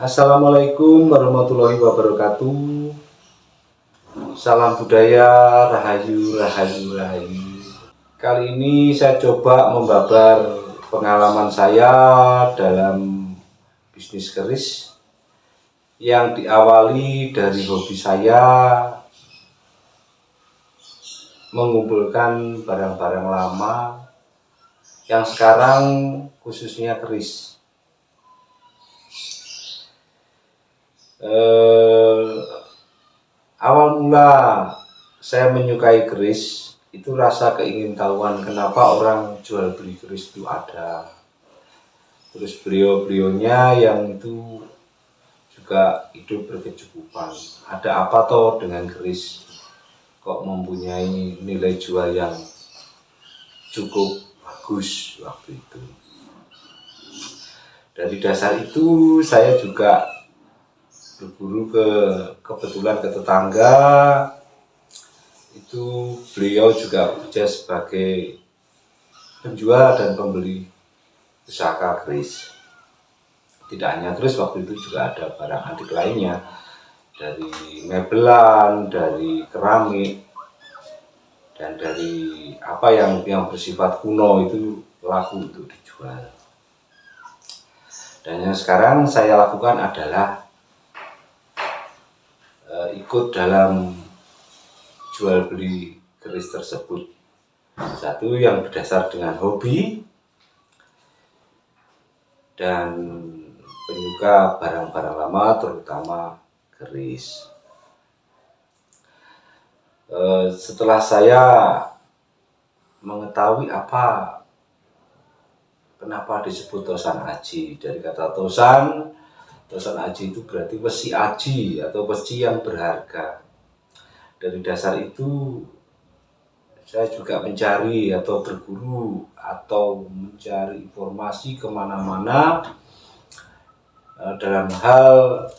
Assalamualaikum warahmatullahi wabarakatuh. Salam budaya, rahayu, rahayu, rahayu. Kali ini saya coba membabar pengalaman saya dalam bisnis keris yang diawali dari hobi saya mengumpulkan barang-barang lama yang sekarang khususnya keris. Awal mula saya menyukai keris itu rasa keingintahuan kenapa orang jual beli keris itu ada. Terus beliau-beliaunya yang itu juga hidup berkecukupan. Ada apa toh dengan keris kok mempunyai nilai jual yang cukup bagus waktu itu. Dari dasar itu saya juga berburu kebetulan ke tetangga, itu beliau juga bekerja sebagai penjual dan pembeli pusaka keris. Tidak hanya keris, waktu itu juga ada barang antik lainnya, dari mebelan, dari keramik, dan dari apa yang bersifat kuno itu laku untuk dijual. Dan yang sekarang saya lakukan adalah ikut dalam jual beli keris tersebut. Satu yang berdasar dengan hobi dan penyuka barang-barang lama, terutama keris. Setelah saya mengetahui kenapa disebut tosan aji, dari kata tosan aji itu berarti besi aji atau besi yang berharga. Dari dasar itu saya juga mencari atau berguru atau mencari informasi kemana-mana dalam hal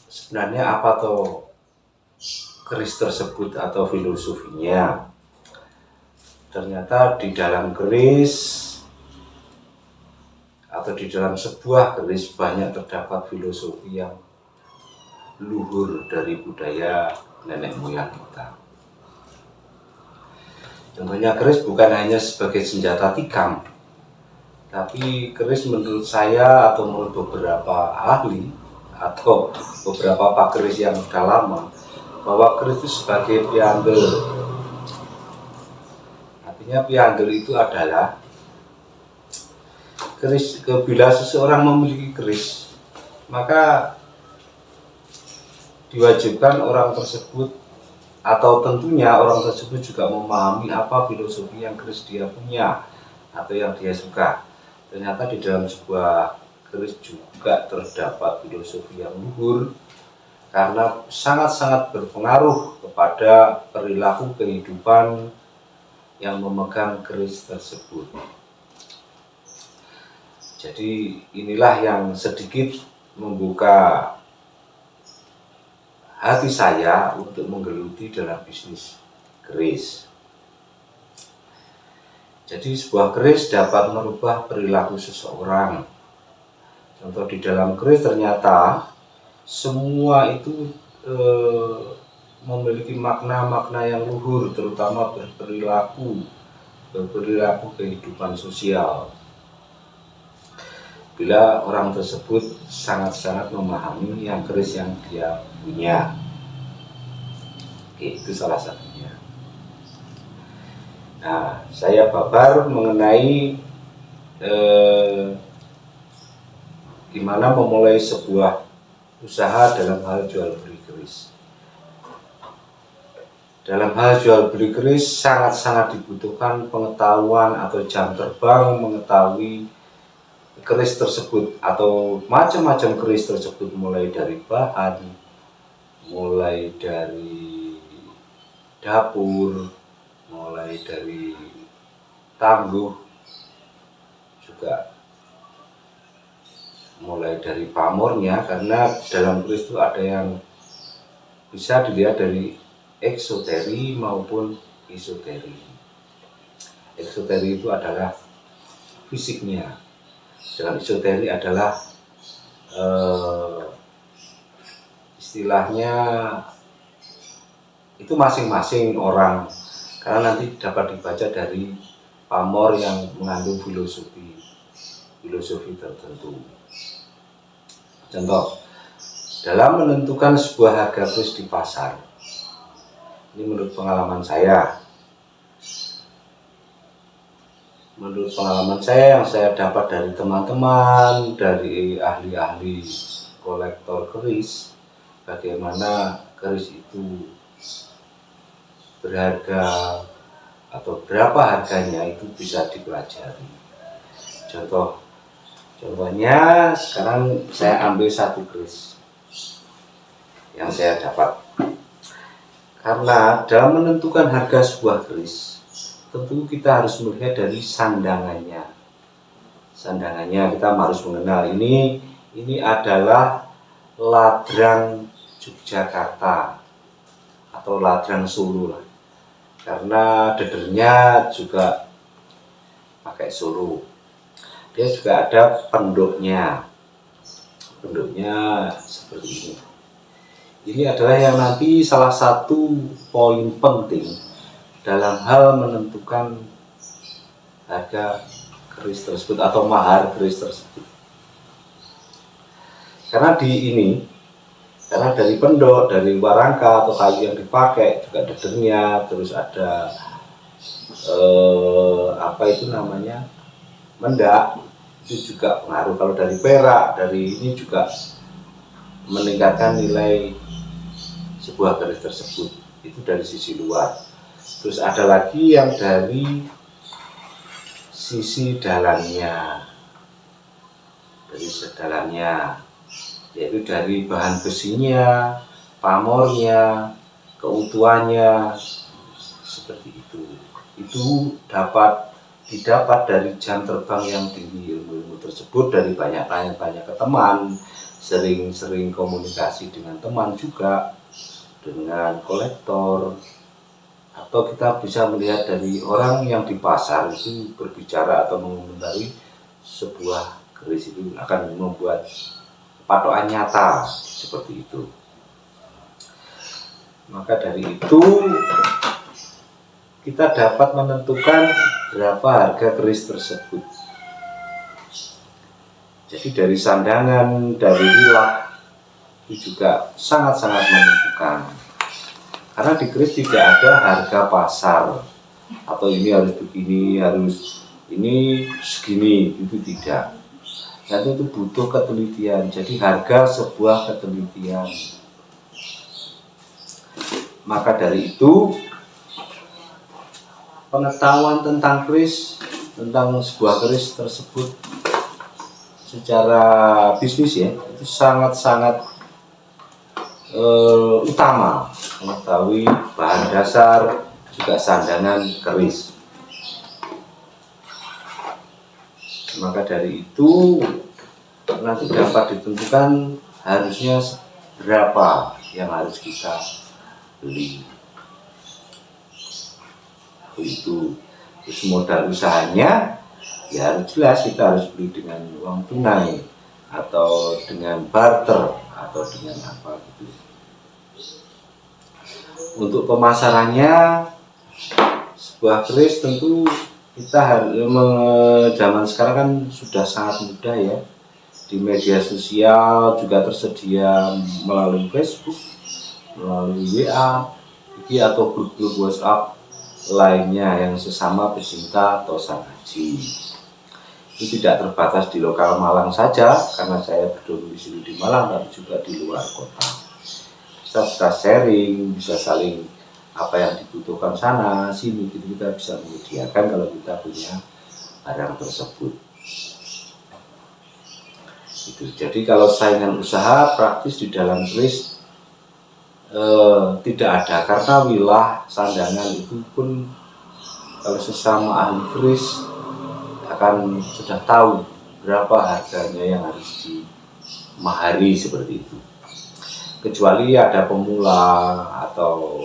sebenarnya apa toh keris tersebut atau filosofinya. Ternyata di dalam keris atau di dalam sebuah keris banyak terdapat filosofi yang luhur dari budaya nenek moyang kita. Contohnya keris bukan hanya sebagai senjata tikam, tapi keris menurut saya atau menurut beberapa ahli atau beberapa pak keris yang sudah lama, bahwa keris itu sebagai pianggel. Artinya pianggel itu adalah keris, bila seseorang memiliki keris, maka diwajibkan orang tersebut atau tentunya orang tersebut juga memahami apa filosofi yang keris dia punya atau yang dia suka. Ternyata di dalam sebuah keris juga terdapat filosofi yang luhur karena sangat-sangat berpengaruh kepada perilaku kehidupan yang memegang keris tersebut. Jadi inilah yang sedikit membuka hati saya untuk menggeluti dalam bisnis keris. Jadi sebuah keris dapat merubah perilaku seseorang. Contoh di dalam keris ternyata semua itu memiliki makna-makna yang luhur, terutama berperilaku kehidupan sosial. Bila orang tersebut sangat-sangat memahami yang keris yang dia punya. Oke, itu salah satunya. Nah, saya babar mengenai gimana memulai sebuah usaha dalam hal jual beli keris. Dalam hal jual beli keris sangat-sangat dibutuhkan pengetahuan atau jam terbang mengetahui keris tersebut atau macam-macam keris tersebut, mulai dari bahan, mulai dari dapur, mulai dari tangguh, juga mulai dari pamornya, karena dalam keris itu ada yang bisa dilihat dari eksoteri maupun isoteri. Eksoteri itu adalah fisiknya, sedangkan isoteri adalah istilahnya itu masing-masing orang, karena nanti dapat dibaca dari pamor yang mengandung filosofi tertentu. Contoh, dalam menentukan sebuah harga keris di pasar, ini menurut pengalaman saya yang saya dapat dari teman-teman, dari ahli-ahli kolektor keris, bagaimana keris itu berharga atau berapa harganya itu bisa dipelajari. Contohnya sekarang saya ambil satu keris yang saya dapat. Karena dalam menentukan harga sebuah keris, tentu kita harus melihat dari sandangannya. Kita harus mengenal ini adalah ladrang Yogyakarta atau ladrang Solo lah. Karena dedernya juga pakai Solo. Dia juga ada penduknya seperti ini. Ini adalah yang nanti salah satu poin penting dalam hal menentukan harga keris tersebut atau mahar keris tersebut. Karena dari pendok, dari warangka atau kayu yang dipakai, juga dedernya, terus ada mendak, itu juga pengaruh. Kalau dari perak, dari ini juga meningkatkan nilai sebuah keris tersebut. Itu dari sisi luar. Terus ada lagi yang dari sisi dalamnya, yaitu dari bahan besinya, pamornya, keutuhannya, seperti itu. Itu dapat didapat dari jam terbang yang tinggi ilmu tersebut, dari banyak tanya-tanya ke teman, sering komunikasi dengan teman juga, dengan kolektor, atau kita bisa melihat dari orang yang di pasar itu berbicara atau mengomentari sebuah keris itu akan membuat patokan nyata seperti itu. Maka dari itu kita dapat menentukan berapa harga keris tersebut. Jadi dari sandangan, dari wilayah itu juga sangat-sangat menentukan. Karena di keris tidak ada harga pasar atau ini harus begini, harus ini segini, itu tidak. Dan itu butuh ketelitian. Jadi harga sebuah ketelitian. Maka dari itu pengetahuan tentang keris, tentang sebuah keris tersebut secara bisnis ya, itu sangat-sangat utama. Mengetahui bahan dasar, juga sandangan keris. Maka dari itu nanti dapat ditentukan harusnya berapa yang harus kita beli. Itu terus modal usahanya ya harus jelas, kita harus beli dengan uang tunai atau dengan barter atau dengan apa gitu. Untuk pemasarannya sebuah keris tentu kita harus zaman sekarang kan sudah sangat mudah ya, di media sosial juga tersedia melalui Facebook, melalui WA, atau grup-grup WhatsApp lainnya yang sesama pecinta atau sang haji. Itu tidak terbatas di lokal Malang saja, karena saya berdomisili di Malang, tapi juga di luar kota. Bisa sharing, bisa saling apa yang dibutuhkan sana sini, gitu kita bisa menyediakan kalau kita punya barang tersebut. Itu. Jadi kalau saingan usaha praktis di dalam keris tidak ada, karena wilah sandangan itu pun kalau sesama ahli keris akan sudah tahu berapa harganya yang harus dimahari seperti itu. Kecuali ada pemula atau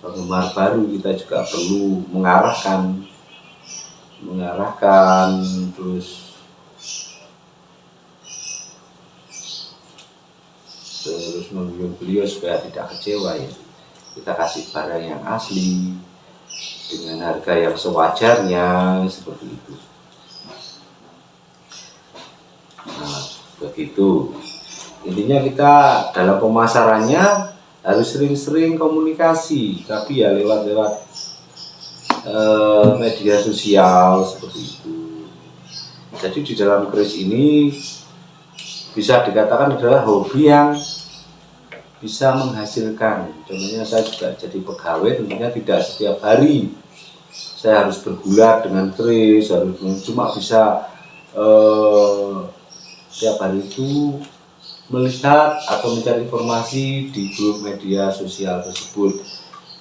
penggemar baru, kita juga perlu mengarahkan terus terus menghibur beliau supaya tidak kecewa ya. Kita kasih barang yang asli dengan harga yang sewajarnya seperti itu. Nah, begitu. Intinya kita dalam pemasarannya harus sering-sering komunikasi, tapi ya lewat media sosial seperti itu. Jadi di dalam keris ini bisa dikatakan adalah hobi yang bisa menghasilkan. Contohnya saya juga jadi pegawai, tentunya tidak setiap hari saya harus bergulat dengan keris, harus cuma bisa setiap hari itu melihat atau mencari informasi di grup media sosial tersebut.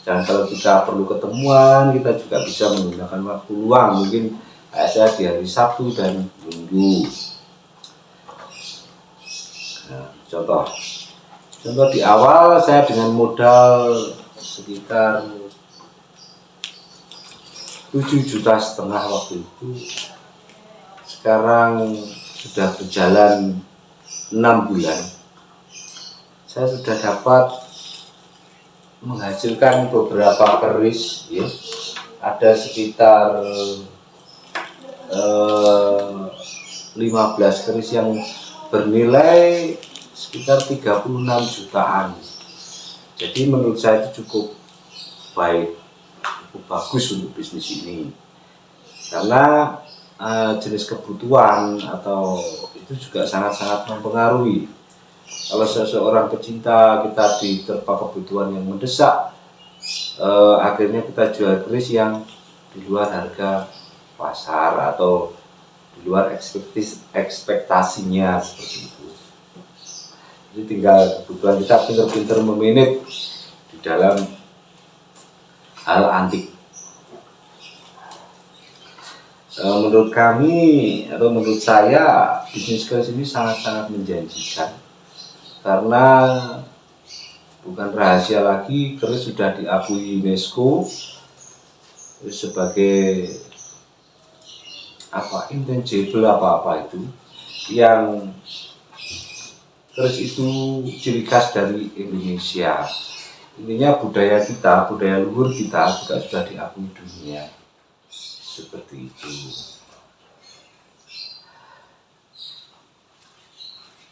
Dan kalau kita perlu ketemuan, kita juga bisa menggunakan waktu luang, mungkin kayak saya di hari Sabtu dan Minggu. Nah, contoh di awal saya dengan modal sekitar 7,5 juta waktu itu, sekarang sudah berjalan 6 bulan, saya sudah dapat menghasilkan beberapa keris ya. Ada sekitar 15 keris yang bernilai sekitar 36 jutaan. Jadi menurut saya itu cukup baik, cukup bagus untuk bisnis ini, karena jenis kebutuhan atau itu juga sangat-sangat mempengaruhi. Kalau seseorang pecinta, kita diterpa kebutuhan yang mendesak, akhirnya kita jual keris yang di luar harga pasar atau di luar ekspektasinya seperti itu. Jadi tinggal kebutuhan kita pinter-pinter memanage di dalam hal antik. Menurut kami atau menurut saya, bisnis keris ini sangat-sangat menjanjikan, karena bukan rahasia lagi, keris sudah diakui UNESCO sebagai intangible apa itu, yang keris itu ciri khas dari Indonesia. Intinya budaya kita, budaya luhur kita juga sudah diakui dunia seperti itu.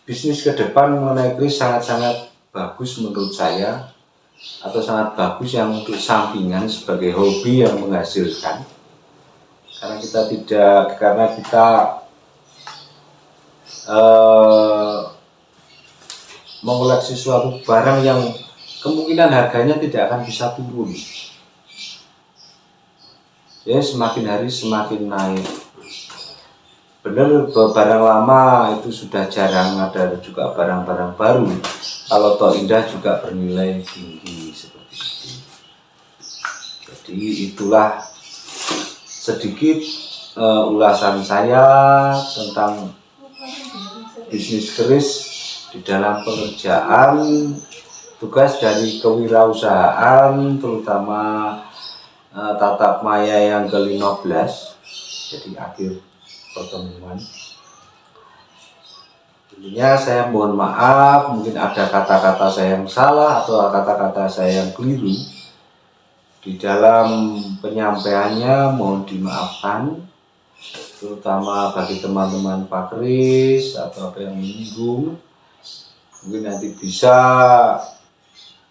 Bisnis ke depan mengenai keris sangat-sangat bagus menurut saya, atau sangat bagus yang untuk sampingan sebagai hobi yang menghasilkan, karena kita mengoleksi suatu barang yang kemungkinan harganya tidak akan bisa turun. Ya, semakin hari semakin naik. Benar, barang lama itu sudah jarang, ada juga barang-barang baru. Kalau toh indah juga bernilai tinggi seperti itu. Jadi itulah sedikit ulasan saya tentang bisnis keris di dalam pekerjaan, tugas dari kewirausahaan, terutama tatap maya yang ke-15, jadi akhir pertemuan. Intinya saya mohon maaf, mungkin ada kata-kata saya yang salah atau kata-kata saya yang keliru di dalam penyampaiannya, mohon dimaafkan, terutama bagi teman-teman Pak Kris atau apa yang menyinggung. Mungkin nanti bisa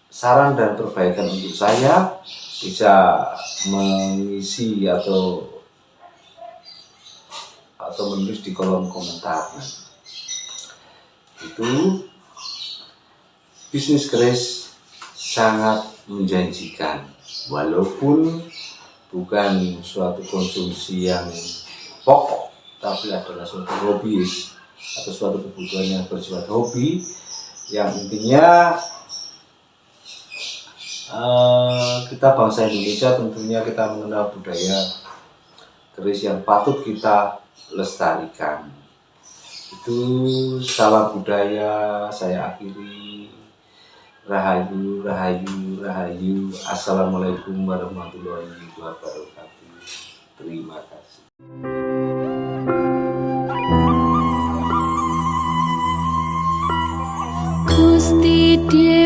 saran dan perbaikan untuk saya, bisa mengisi atau menulis di kolom komentar. Itu bisnis keris sangat menjanjikan, walaupun bukan suatu konsumsi yang pokok, tapi adalah suatu hobi atau suatu kebutuhan yang bersifat hobi, yang intinya kita bangsa Indonesia tentunya kita mengenal budaya keris yang patut kita lestarikan. Itu salam budaya, saya akhiri. Rahayu, rahayu, rahayu. Assalamualaikum warahmatullahi wabarakatuh. Terima kasih. Ku pasti dia